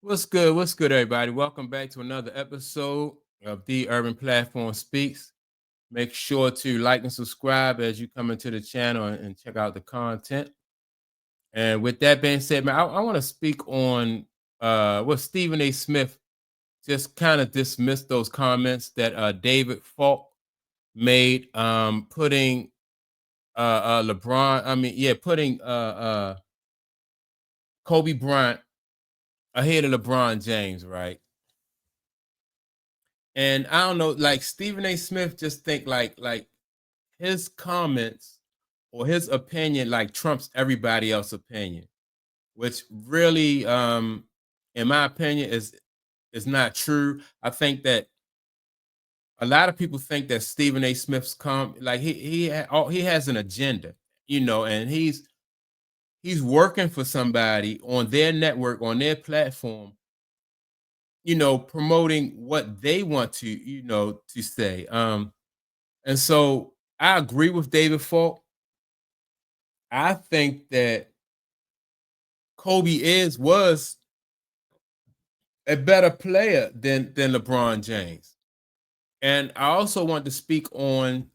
What's good? What's good, everybody? Welcome back to another episode of The Urban Platform Speaks. Make sure to like and subscribe as you come into the channel and check out the content. And with that being said, man, I want to speak on what Stephen A. Smith just kind of dismissed those comments that David Falk made, putting LeBron, putting Kobe Bryant ahead of LeBron James, right? And I don't know, like Stephen A. Smith just think like his comments or his opinion like trumps everybody else's opinion, which really, in my opinion, is not true. I think that a lot of people think that Stephen A. Smith's like he has an agenda, and he's working for somebody on their network, on their platform, promoting what they want to, to say. And so I agree with David Falk. I think that Kobe was a better player than LeBron James. And I also want to speak on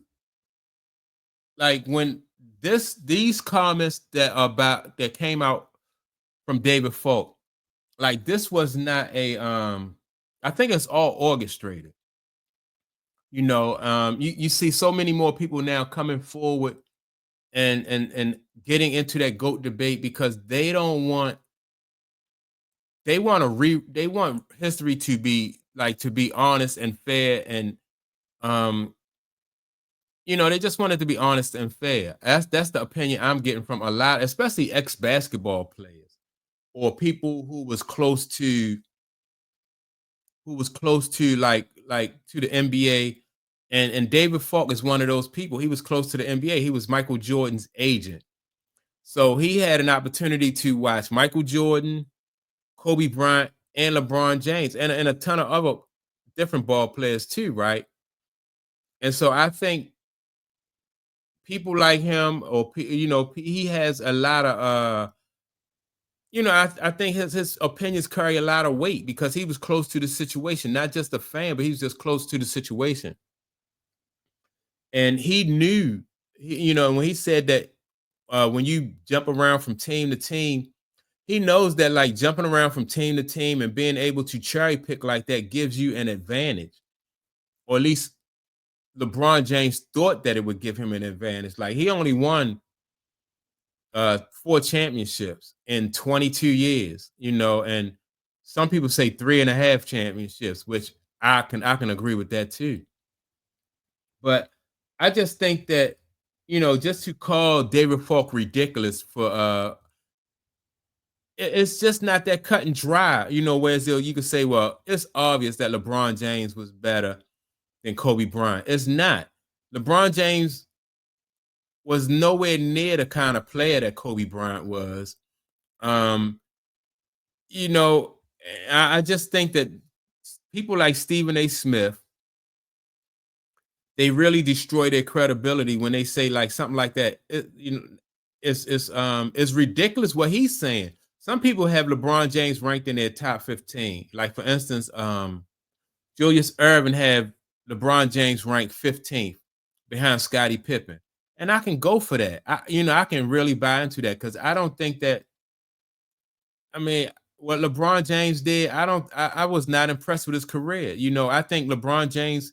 like when these comments that came out from David Falk, like this was not a I think it's all orchestrated. You see so many more people now coming forward and getting into that GOAT debate because they want history to be honest and fair, and um they just want it to be honest and fair. That's the opinion I'm getting from a lot, especially ex-basketball players or people who was close to like to the NBA. And David Falk is one of those people. He was close to the NBA. He was Michael Jordan's agent. So he had an opportunity to watch Michael Jordan, Kobe Bryant, and LeBron James, and a ton of other different ball players too, right? And so I think people like him, or he has a lot of I think his opinions carry a lot of weight because he was close to the situation, not just a fan, but he was just close to the situation, and he knew, when he said that when you jump around from team to team, he knows that like jumping around from team to team and being able to cherry pick like that gives you an advantage, or at least LeBron James thought that it would give him an advantage. Like he only won 4 championships in 22 years, and some people say 3.5 championships, which I can agree with that too. But I just think that, just to call David Falk ridiculous for it's just not that cut and dry, whereas you could say, well, it's obvious that LeBron James was better than Kobe Bryant. It's not. LeBron James was nowhere near the kind of player that Kobe Bryant was. Um, you know, I just think that people like Stephen A. Smith, they really destroy their credibility when they say like something like that. It's ridiculous what he's saying. Some people have LeBron James ranked in their top 15. Like for instance, Julius Erving have LeBron James ranked 15th behind Scottie Pippen. And I can go for that. I can really buy into that because I don't think that, I mean, what LeBron James did, I was not impressed with his career. I think LeBron James,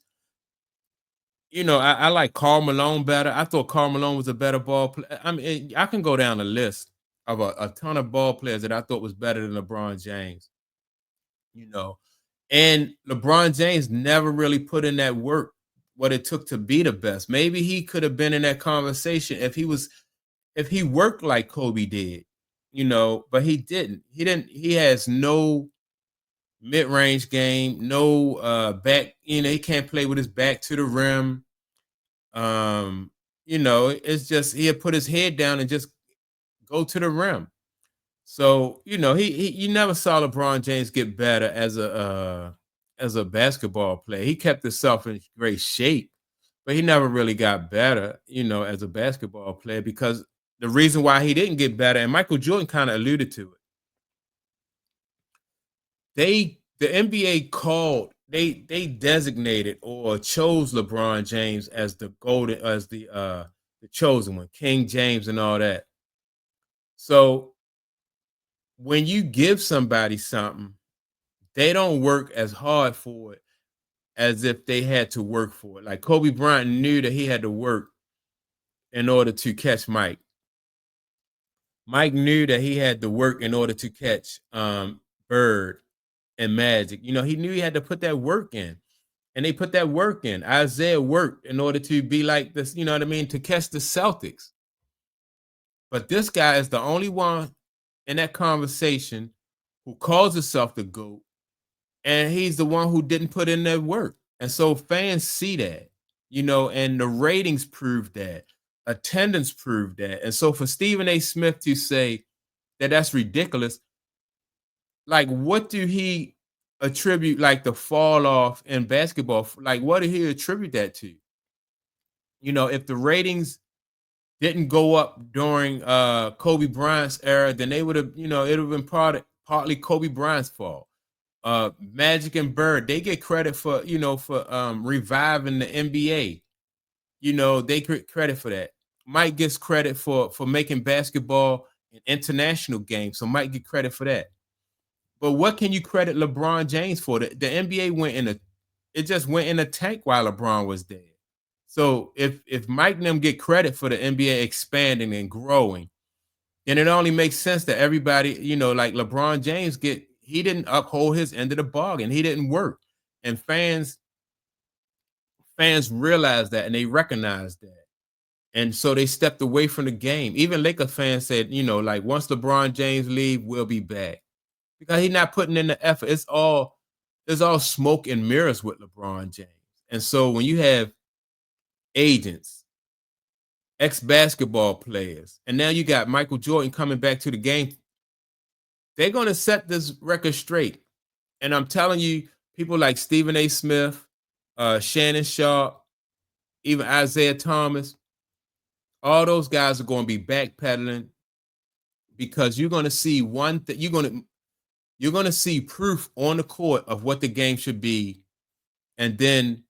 I like Karl Malone better. I thought Karl Malone was a better ball player. I mean, I can go down a list of a ton of ball players that I thought was better than LeBron James, you know. And LeBron James never really put in that work, what it took to be the best. Maybe he could have been in that conversation if he worked like Kobe did, but he didn't. He has no mid-range game, no back, he can't play with his back to the rim. It's just he'll put his head down and just go to the rim. So, he you never saw LeBron James get better as a basketball player. He kept himself in great shape, but he never really got better, as a basketball player, because the reason why he didn't get better, and Michael Jordan kind of alluded to it. the NBA called they designated or chose LeBron James as the chosen one, King James and all that. So when you give somebody something, they don't work as hard for it as if they had to work for it. Like Kobe Bryant knew that he had to work in order to catch Mike. Mike knew that he had to work in order to catch Bird and Magic. You know, he knew he had to put that work in. And they put that work in. Isaiah worked in order to be like this, you know what I mean, to catch the Celtics. But this guy is the only one in that conversation who calls himself the GOAT, and he's the one who didn't put in that work. And so fans see that, you know, and the ratings prove that, attendance proved that. And so for Stephen A. Smith to say that that's ridiculous, like what do he attribute like the fall off in basketball? Like what did he attribute that to? You know, if the ratings didn't go up during Kobe Bryant's era, then they would have, you know, it would have been partly Kobe Bryant's fault. Magic and Bird, they get credit for, you know, for reviving the NBA. You know, they get credit for that. Mike gets credit for making basketball an international game. So Mike get credit for that. But what can you credit LeBron James for? The NBA it just went in a tank while LeBron was there. So if Mike and them get credit for the NBA expanding and growing, then it only makes sense that everybody, you know, like LeBron James he didn't uphold his end of the bargain. He didn't work. And fans realize that and they recognize that. And so they stepped away from the game. Even Lakers fans said, you know, like once LeBron James leave, we'll be back. Because he's not putting in the effort. It's all smoke and mirrors with LeBron James. And so when you have agents, ex-basketball players, and now you got Michael Jordan coming back to the game, they're going to set this record straight. And I'm telling you, people like Stephen A. Smith, Shannon Sharp, even Isaiah Thomas, all those guys are going to be backpedaling because you're going to see you're going to see proof on the court of what the game should be. And then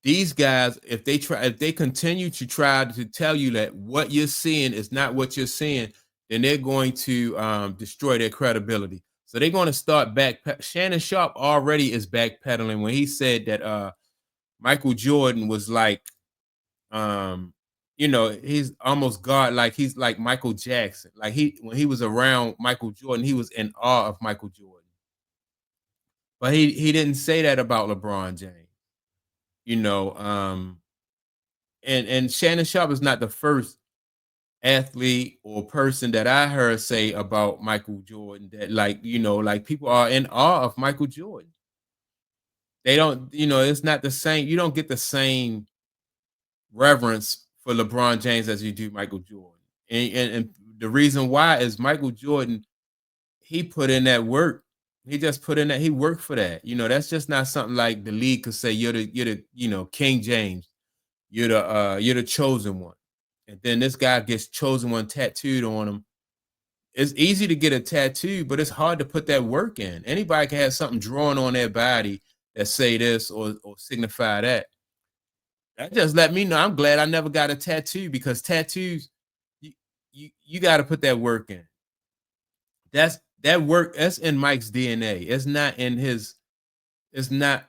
these guys, if they continue to try to tell you that what you're seeing is not what you're seeing, then they're going to destroy their credibility. So they're going to start Shannon Sharp already is backpedaling when he said that Michael Jordan was like, you know, he's almost God, like he's like Michael Jackson. Like when he was around Michael Jordan, he was in awe of Michael Jordan. But he didn't say that about LeBron James. You know, and Shannon Sharp is not the first athlete or person that I heard say about Michael Jordan that, like, you know, like people are in awe of Michael Jordan. They don't, you know, it's not the same. You don't get the same reverence for LeBron James as you do Michael Jordan. And the reason why is Michael Jordan, he put in that work. He just put in that, he worked for that. You know, that's just not something like the league could say you're the, you know, King James. You're the chosen one. And then this guy gets chosen one tattooed on him. It's easy to get a tattoo, but it's hard to put that work in. Anybody can have something drawn on their body that say this or signify that. That just let me know I'm glad I never got a tattoo, because tattoos, you got to put that work in. That work, that's in Mike's DNA. It's not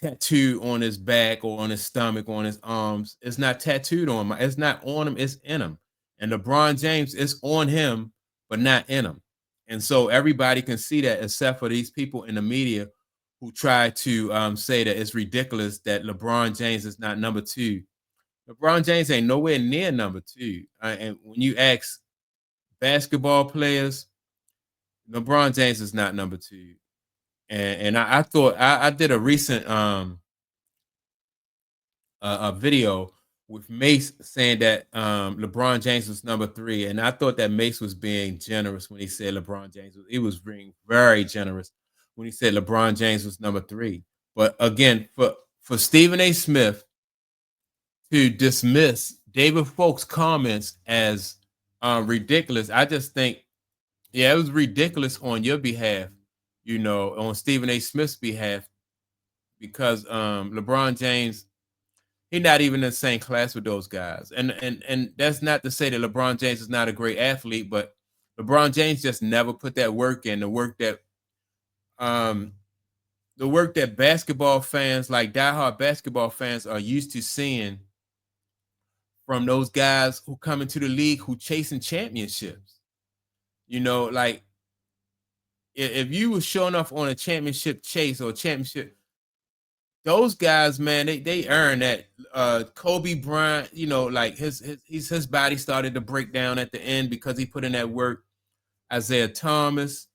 tattooed on his back or on his stomach or on his arms. It's not tattooed on him. It's not on him, it's in him. And LeBron James is on him, but not in him. And so everybody can see that, except for these people in the media who try to say that it's ridiculous that LeBron James is not number 2. LeBron James ain't nowhere near number 2. And when you ask basketball players, LeBron James is not number 2. And I thought I did a recent a video with Mace saying that LeBron James was number 3, and I thought that Mace was being generous when he said LeBron James he was being very generous when he said LeBron James was number 3. But again, for Stephen A. Smith to dismiss David Falk's comments as ridiculous, I just think, yeah, it was ridiculous on your behalf on Stephen A. Smith's behalf, because LeBron James, he's not even in the same class with those guys. And that's not to say that LeBron James is not a great athlete, but LeBron James just never put that work in, um the work that basketball fans, like diehard basketball fans, are used to seeing from those guys who come into the league who chasing championships. Like if you were showing off on a championship chase or a championship, those guys, man, they earn that. Kobe Bryant, like his body started to break down at the end because he put in that work. Isaiah Thomas,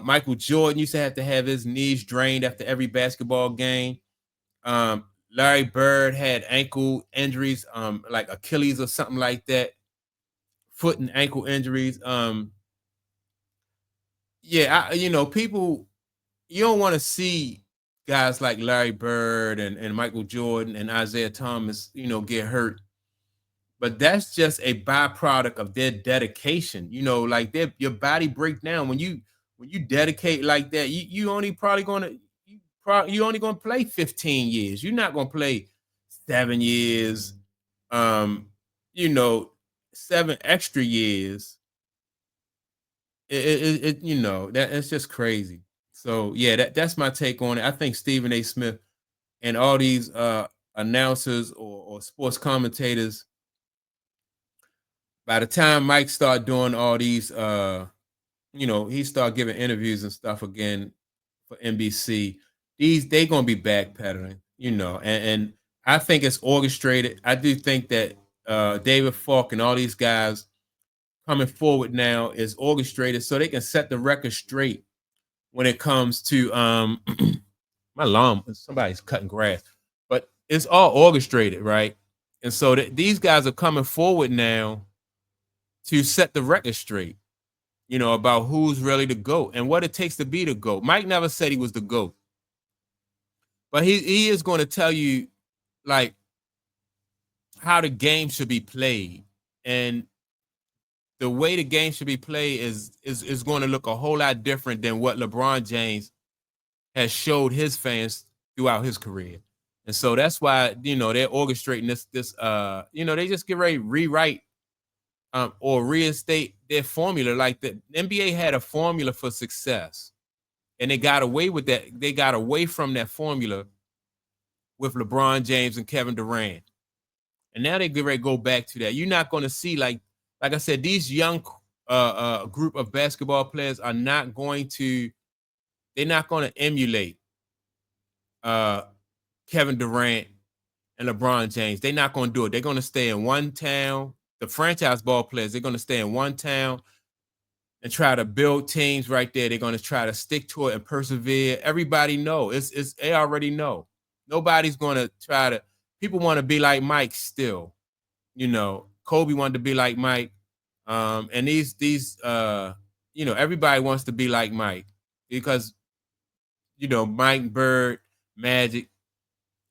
Michael Jordan used to have his knees drained after every basketball game. Larry Bird had ankle injuries, like Achilles or something like that, foot and ankle injuries. People, you don't want to see guys like Larry Bird and Michael Jordan and Isaiah Thomas, get hurt. But that's just a byproduct of their dedication. Like your body break down when you dedicate like that. You only probably gonna you only gonna play 15 years. You're not gonna play 7 years. Um, 7 extra years. That it's just crazy. So yeah, that's my take on it. I think Stephen A. Smith and all these announcers or sports commentators, by the time Mike start doing all these, he start giving interviews and stuff again for NBC. They gonna be backpedaling, and I think it's orchestrated. I do think that David Falk and all these guys coming forward now is orchestrated so they can set the record straight when it comes to my lawn. Somebody's cutting grass, but it's all orchestrated, right? And so these guys are coming forward now to set the record straight, about who's really the GOAT and what it takes to be the GOAT. Mike never said he was the GOAT, but he is going to tell you, like, how the game should be played. And the way the game should be played is going to look a whole lot different than what LeBron James has showed his fans throughout his career. And so that's why, they're orchestrating this, they just get ready to rewrite or reinstate their formula. Like the NBA had a formula for success, and they got away with that. They got away from that formula with LeBron James and Kevin Durant. And now they get ready to go back to that. You're not going to see, like I said, these young group of basketball players are not going to, they're not going to emulate Kevin Durant and LeBron James. They're not going to do it. They're going to stay in one town. The franchise ball players, they're going to stay in one town and try to build teams right there. They're going to try to stick to it and persevere. Everybody know. They already know. Nobody's going to try to, people want to be like Mike still. Kobe wanted to be like Mike. And these everybody wants to be like Mike because, Mike, Bird, Magic,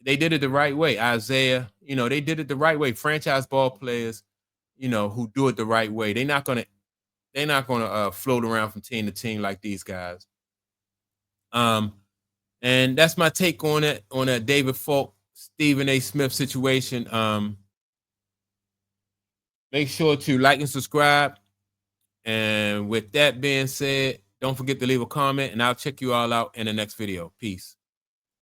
they did it the right way. Isaiah, they did it the right way. Franchise ball players, who do it the right way. They're not gonna float around from team to team like these guys. And that's my take on it, on that David Falk, Stephen A. Smith situation. Make sure to like and subscribe. And with that being said, don't forget to leave a comment, and I'll check you all out in the next video. Peace.